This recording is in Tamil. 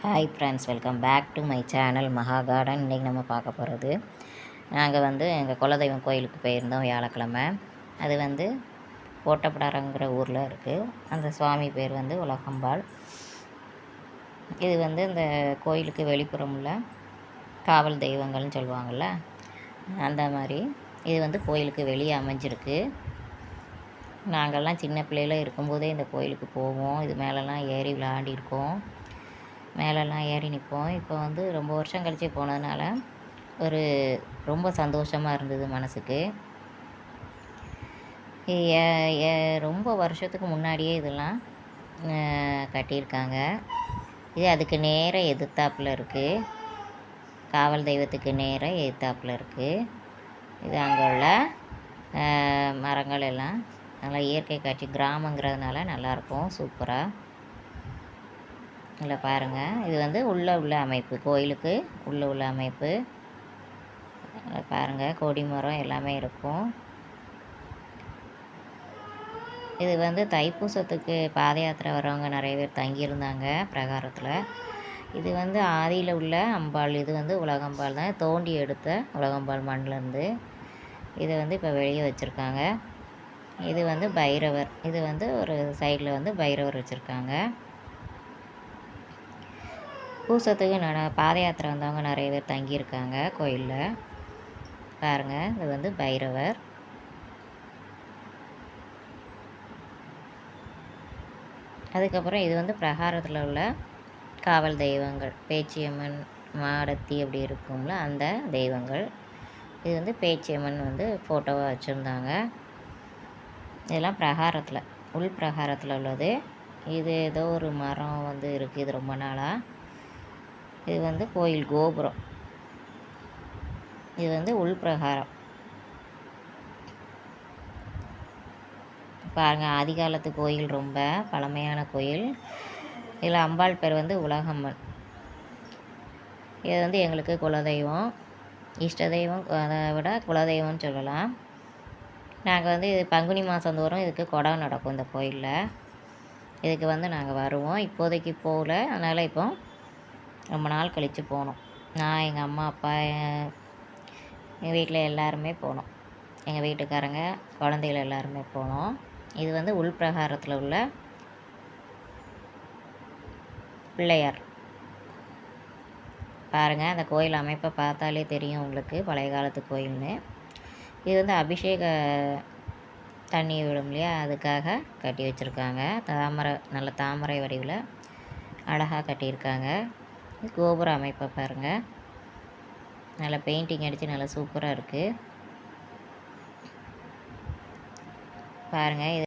Hi friends, welcome back to my channel Maha Garden. இன்றைக்கி நம்ம பார்க்க போகிறது, நாங்கள் எங்கள் குலதெய்வம் கோயிலுக்கு போயிருந்தோம் வியாழக்கிழமை. அது ஓட்டப்பிடாரங்கிற ஊரில் இருக்குது. அந்த சுவாமி பேர் உலகம்பாள். இது இந்த கோயிலுக்கு வெளிப்புறம் உள்ள காவல் தெய்வங்கள்னு சொல்லுவாங்கள்ல, அந்த மாதிரி இது கோயிலுக்கு வெளியே அமைஞ்சிருக்கு. நாங்கள்லாம் சின்ன பிள்ளையில இருக்கும்போதே இந்த கோயிலுக்கு போவோம். இது மேலெலாம் ஏறி விளையாடிருக்கோம், மேலெல்லாம் ஏறி நிற்போம். இப்போ ரொம்ப வருஷம் கழித்து போனதுனால ரொம்ப சந்தோஷமாக இருந்தது மனதுக்கு. ரொம்ப வருஷத்துக்கு முன்னாடியே இதெல்லாம் கட்டியிருக்காங்க. இது அதுக்கு நேராக எதிர்த்தாப்பில் இருக்குது, காவல் தெய்வத்துக்கு நேராக எதிர்த்தாப்பில் இருக்குது. இது அங்கே உள்ள மரங்கள் எல்லாம் நல்லா இயற்கை காட்சி, கிராமங்கிறதுனால நல்லாயிருக்கும், சூப்பராக. இல்லை பாருங்கள், இது உள்ளே உள்ள அமைப்பு, கோயிலுக்கு உள்ளே உள்ள அமைப்பு. பாருங்கள், கொடி மரம் எல்லாமே இருக்கும். இது தைப்பூசத்துக்கு பாத யாத்திரை வர்றவங்க நிறைய பேர் தங்கியிருந்தாங்க பிரகாரத்தில். இது ஆதியில் உள்ள அம்பாள். இது உலகம்பாள் தான், தோண்டி எடுத்த உலகம்பாள் மண்ணிலேருந்து. இதை இப்போ வெளியே வச்சுருக்காங்க. இது பைரவர். இது ஒரு சைடில் பைரவர் வச்சுருக்காங்க. பூசத்துக்கு பாத யாத்திரை வந்தவங்க நிறைய பேர் தங்கியிருக்காங்க கோயிலில். பாருங்கள், இது பைரவர். அதுக்கப்புறம் இது பிரகாரத்தில் உள்ள காவல் தெய்வங்கள், பேச்சியம்மன், மாடத்தி அப்படி இருக்கும்ல அந்த தெய்வங்கள். இது பேச்சியம்மன் ஃபோட்டோவாக வச்சுருந்தாங்க. இதெல்லாம் பிரகாரத்தில், உள் பிரகாரத்தில் உள்ளது. இது ஏதோ ஒரு மரம் இருக்குது, இது ரொம்ப நாளாக. இது கோயில் கோபுரம். இது உள் பிரகாரம். பாருங்கள், ஆதிகாலத்து கோயில், ரொம்ப பழமையான கோயில். இதில் அம்பாள் பேர் உலகம்மன். இது எங்களுக்கு குலதெய்வம், இஷ்ட தெய்வம், அதை விட குலதெய்வம்னு சொல்லலாம். நாங்கள் இது பங்குனி மாதம் தோறும் இதுக்கு குடம் நடக்கும் இந்த கோயிலில். இதுக்கு நாங்கள் வருவோம். இப்போதைக்கு போகல, அதனால் இப்போ ரொம்ப நாள் கழித்து போனோம். நான், எங்கள் அம்மா, அப்பா, எங்கள் வீட்டில் எல்லாருமே போனோம். எங்கள் வீட்டுக்காரங்க, குழந்தைகள் எல்லாருமே போனோம். இது உள் பிரகாரத்தில் உள்ள பிள்ளையார். பாருங்கள், அந்த கோயில் அமைப்பை பார்த்தாலே தெரியும் உங்களுக்கு, பழைய காலத்து கோயில்னு. இது அபிஷேக தண்ணி விடும் இல்லையா, அதுக்காக கட்டி வச்சுருக்காங்க. நல்ல தாமரை வடிவில் அழகாக கட்டியிருக்காங்க. கோபுர அமைப்பை பாருங்கள், நல்லா பெயிண்டிங் அடித்து நல்லா சூப்பராக இருக்குது. பாருங்கள், இது